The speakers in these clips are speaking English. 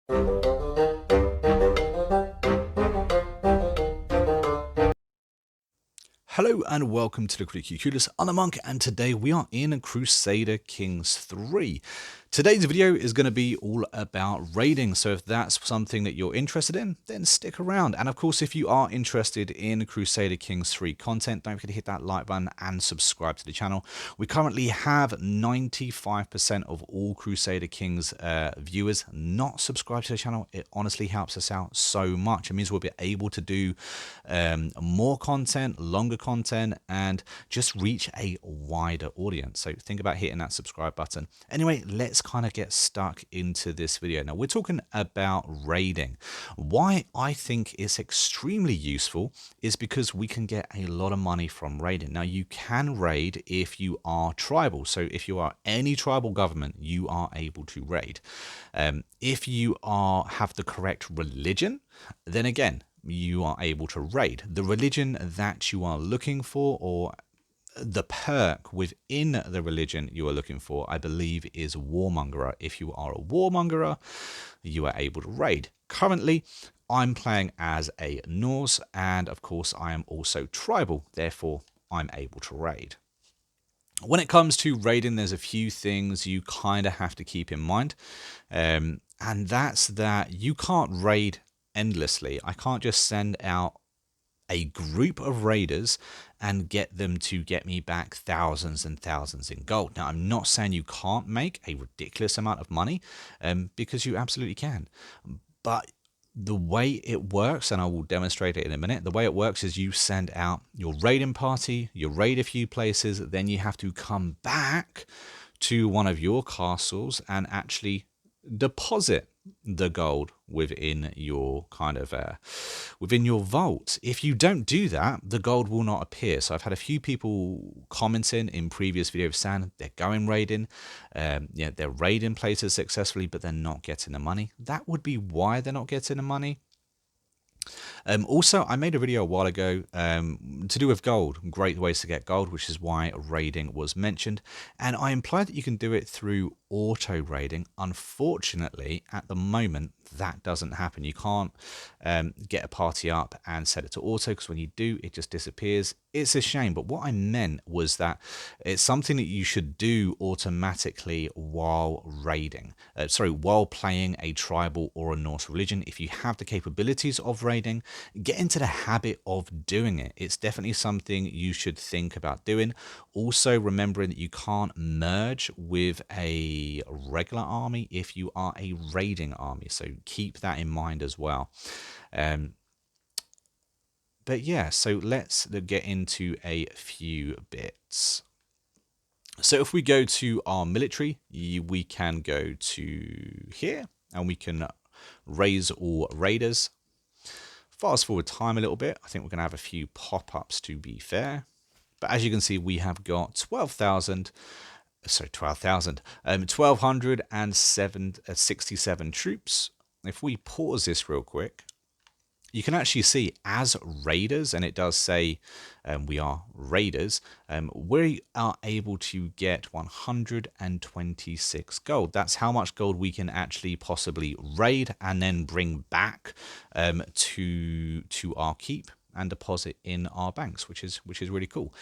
Hello and welcome to the Critically Clueless. I'm the Monk, and today we are in Crusader Kings 3. Today's video is going to be all about raiding, so if that's something that you're interested in, then stick around. And of course, if you are interested in Crusader Kings 3 content, don't forget to hit that like button and subscribe to the channel. We currently have 95% of all Crusader Kings viewers not subscribed to the channel. It honestly helps us out so much. It means we'll be able to do more content, longer content, and just reach a wider audience. So think about hitting that subscribe button. Anyway, let's kind of get stuck into this video. Now we're talking about raiding. Why I think it's extremely useful is because we can get a lot of money from raiding. Now you can raid if you are tribal. So if you are any tribal government, you are able to raid. If you have the correct religion, then again, you are able to raid. The religion that you are looking for, or the perk within the religion you are looking for, I believe is Warmongerer. If you are a Warmongerer, you are able to raid. Currently, I'm playing as a Norse, and of course I am also tribal, therefore I'm able to raid. When it comes to raiding, there's a few things you kind of have to keep in mind, and that's that you can't raid endlessly. I can't just send out a group of raiders and get them to get me back thousands and thousands in gold. Now, I'm not saying you can't make a ridiculous amount of money, because you absolutely can. But the way it works, and I will demonstrate it in a minute, the way it works is you send out your raiding party, you raid a few places, then you have to come back to one of your castles and actually deposit the gold within your within your vault. If you don't do that, the gold will not appear. So I've had a few people commenting in previous videos saying they're going raiding, they're raiding places successfully, but they're not getting the money. That would be why they're not getting the money. Also, I made a video a while ago to do with gold, great ways to get gold, which is why raiding was mentioned. And I implied that you can do it through auto raiding. Unfortunately, at the moment, that doesn't happen. You can't get a party up and set it to auto, because when you do, it just disappears. It's a shame, but what I meant was that it's something that you should do automatically while raiding. While playing a tribal or a Norse religion. If you have the capabilities of raiding, get into the habit of doing it. It's definitely something you should think about doing. Also, remembering that you can't merge with a regular army if you are a raiding army. So keep that in mind as well. But yeah, so let's get into a few bits. So if we go to our military, we can go to here and we can raise all raiders. Fast forward time a little bit. I think we're going to have a few pop-ups to be fair. But as you can see, we have got 1,267 troops. If we pause this real quick, you can actually see as raiders, and it does say we are raiders, we are able to get 126 gold. That's how much gold we can actually possibly raid and then bring back to our keep and deposit in our banks, which is really cool.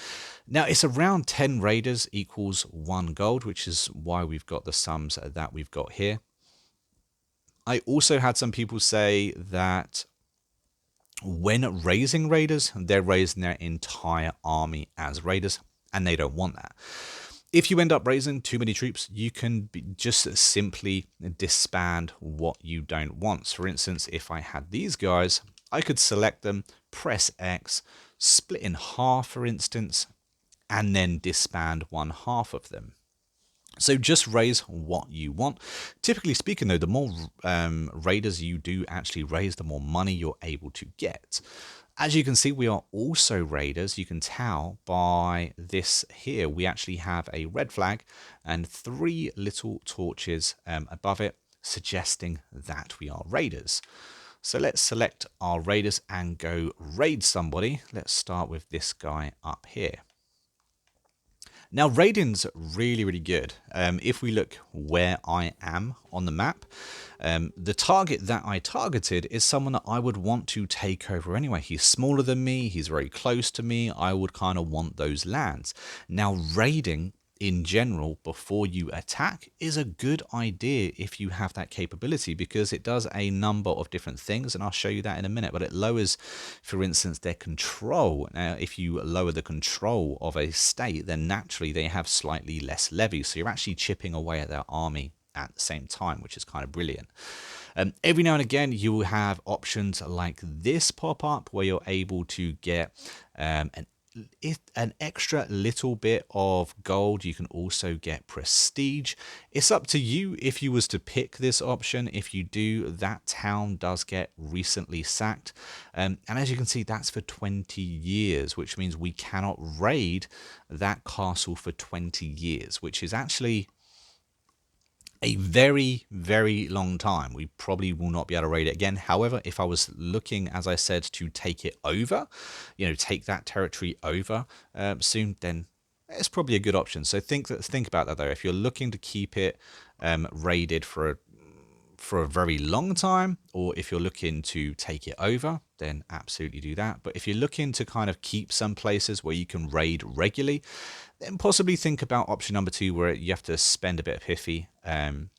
Now it's around 10 raiders equals 1 gold, which is why we've got the sums that we've got here. I also had some people say that when raising raiders, they're raising their entire army as raiders, and they don't want that. If you end up raising too many troops, you can just simply disband what you don't want. So for instance, if I had these guys, I could select them, press X, split in half, for instance, and then disband one half of them. So just raise what you want. Typically speaking, though, the more raiders you do actually raise, the more money you're able to get. As you can see, we are also raiders. You can tell by this here. We actually have a red flag and 3 little torches above it, suggesting that we are raiders. So let's select our raiders and go raid somebody. Let's start with this guy up here. Now, raiding's really, really good. If we look where I am on the map, the target that I targeted is someone that I would want to take over anyway. He's smaller than me. He's very close to me. I would kind of want those lands. Now, raiding in general before you attack is a good idea if you have that capability, because it does a number of different things, and I'll show you that in a minute. But it lowers, for instance, their control. Now, if you lower the control of a state, then naturally they have slightly less levies, so you're actually chipping away at their army at the same time, which is kind of brilliant. Every now and again, you will have options like this pop up where you're able to get an extra little bit of gold. You can also get prestige. It's up to you if you was to pick this option. If you do, that town does get recently sacked, and as you can see, that's for 20 years, which means we cannot raid that castle for 20 years, which is actually a very, very long time. We probably will not be able to raid it again. However, if I was looking, as I said, to take it over, take that territory over soon, then it's probably a good option. So think about that though. If you're looking to keep it raided for a very long time, or if you're looking to take it over, then absolutely do that. But if you're looking to kind of keep some places where you can raid regularly, then possibly think about option number 2, where you have to spend a bit of Hiffy, and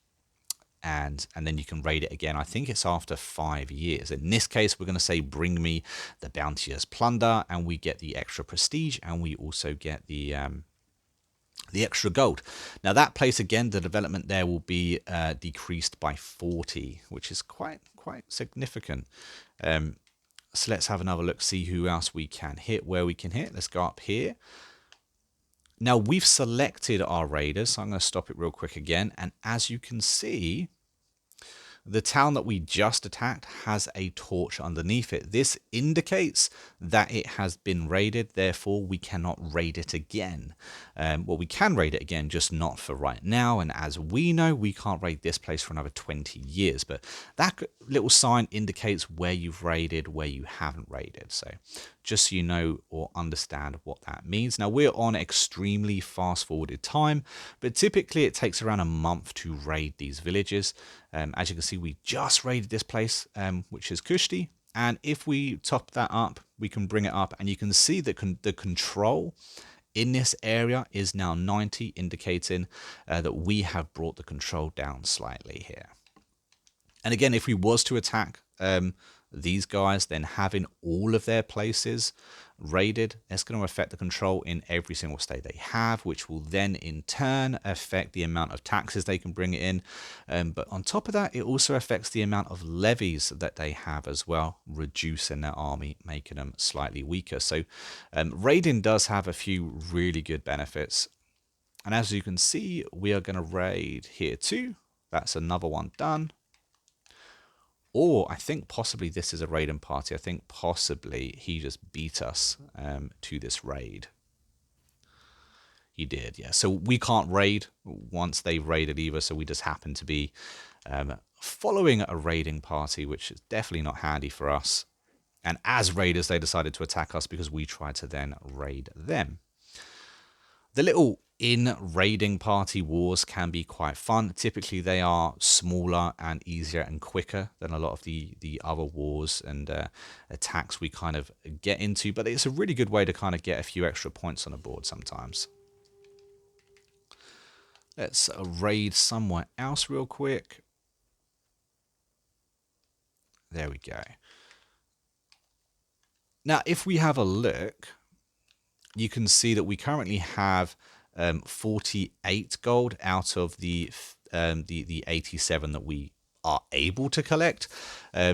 then you can raid it again. I think it's after 5 years. In this case, we're going to say bring me the bounteous plunder, and we get the extra prestige, and we also get the extra gold. Now that place again, the development there will be decreased by 40, which is quite significant. So let's have another look, see who else we can hit, where we can hit. Let's go up here. Now we've selected our raiders, so I'm going to stop it real quick again. And as you can see, the town that we just attacked has a torch underneath it. This indicates that it has been raided, therefore we cannot raid it again. Well, we can raid it again, just not for right now. And as we know, we can't raid this place for another 20 years. But that little sign indicates where you've raided, where you haven't raided. So just so you know or understand what that means. Now we're on extremely fast forwarded time, but typically it takes around a month to raid these villages. As you can see, we just raided this place, which is Kushti. And if we top that up, we can bring it up, and you can see that the control in this area is now 90, indicating that we have brought the control down slightly here. And again, if we was to attack these guys, then having all of their places raided, it's going to affect the control in every single state they have, which will then in turn affect the amount of taxes they can bring in. But on top of that, it also affects the amount of levies that they have as well, reducing their army, making them slightly weaker. So raiding does have a few really good benefits. And as you can see, we are going to raid here too. That's another one done. Or I think possibly this is a raiding party. I think possibly he just beat us to this raid. He did, yeah. So we can't raid once they've raided either. So we just happen to be following a raiding party, which is definitely not handy for us. And as raiders, they decided to attack us because we tried to then raid them. The little in-raiding party wars can be quite fun. Typically, they are smaller and easier and quicker than a lot of the other wars and attacks we kind of get into. But it's a really good way to kind of get a few extra points on the board sometimes. Let's raid somewhere else real quick. There we go. Now, if we have a look, you can see that we currently have 48 gold out of the 87 that we are able to collect.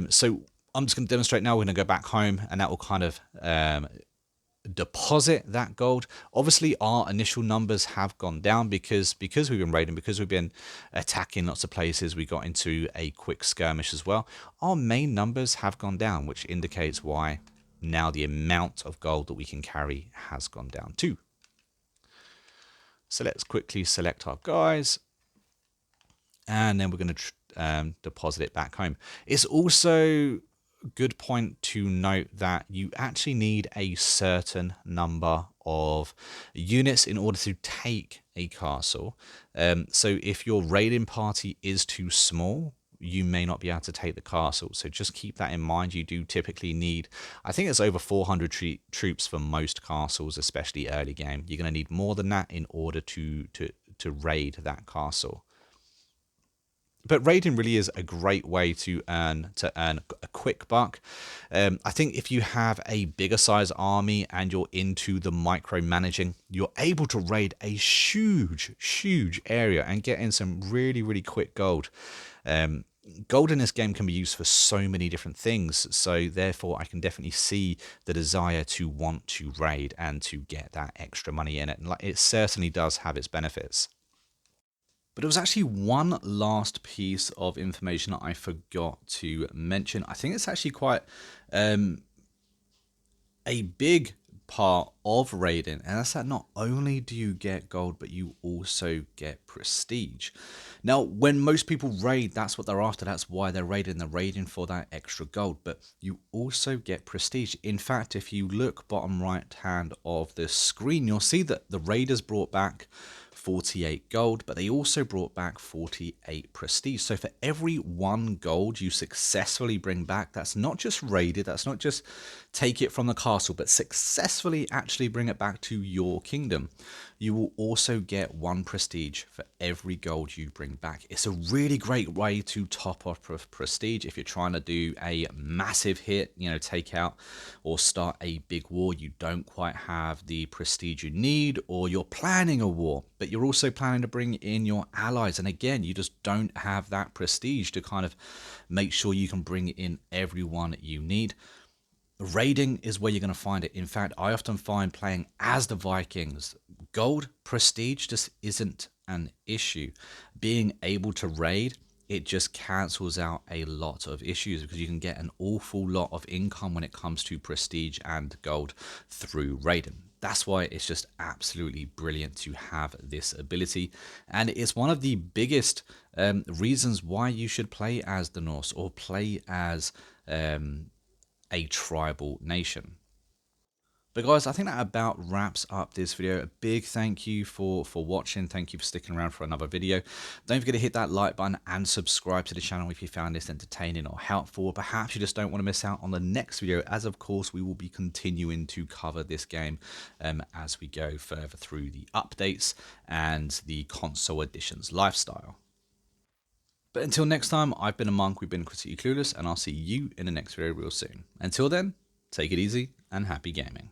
So I'm just going to demonstrate now. We're going to go back home, and that will kind of deposit that gold. Obviously, our initial numbers have gone down because we've been raiding, because we've been attacking lots of places. We got into a quick skirmish as well. Our main numbers have gone down, which indicates why now the amount of gold that we can carry has gone down too. So let's quickly select our guys, and then we're going to deposit it back home. It's also a good point to note that you actually need a certain number of units in order to take a castle. So if your raiding party is too small, you may not be able to take the castle. So just keep that in mind. You do typically need, I think it's over 400 troops for most castles, especially early game. You're going to need more than that in order to raid that castle. But raiding really is a great way to earn a quick buck. I think if you have a bigger size army and you're into the micromanaging, you're able to raid a huge area and get in some really quick gold. Gold in this game can be used for so many different things, so therefore I can definitely see the desire to want to raid and to get that extra money in it, and it certainly does have its benefits. But there was actually one last piece of information that I forgot to mention. I think it's actually quite a big part of raiding, and that's that not only do you get gold, but you also get prestige. Now, when most people raid, that's what they're after. That's why they're raiding. They're raiding for that extra gold, but you also get prestige. In fact, if you look bottom right hand of the screen, you'll see that the raiders brought back 48 gold, but they also brought back 48 prestige. So for every 1 gold you successfully bring back, that's not just raided, that's not just take it from the castle, but successfully actually bring it back to your kingdom, you will also get 1 prestige for every gold you bring back. It's a really great way to top up prestige if you're trying to do a massive hit, take out or start a big war. You don't quite have the prestige you need, or you're planning a war, but you're also planning to bring in your allies. And again, you just don't have that prestige to kind of make sure you can bring in everyone you need. Raiding is where you're going to find it. In fact, I often find playing as the Vikings, gold prestige just isn't an issue. Being able to raid, it just cancels out a lot of issues because you can get an awful lot of income when it comes to prestige and gold through raiding. That's why it's just absolutely brilliant to have this ability. And it's one of the biggest reasons why you should play as the Norse or play as a tribal nation. But guys, I think that about wraps up this video. A big thank you for watching. Thank you for sticking around for another video. Don't forget to hit that like button and subscribe to the channel if you found this entertaining or helpful. Perhaps you just don't want to miss out on the next video, as of course we will be continuing to cover this game as we go further through the updates and the console editions lifestyle. But until next time, I've been a monk, we've been Critically Clueless, and I'll see you in the next video real soon. Until then, take it easy and happy gaming.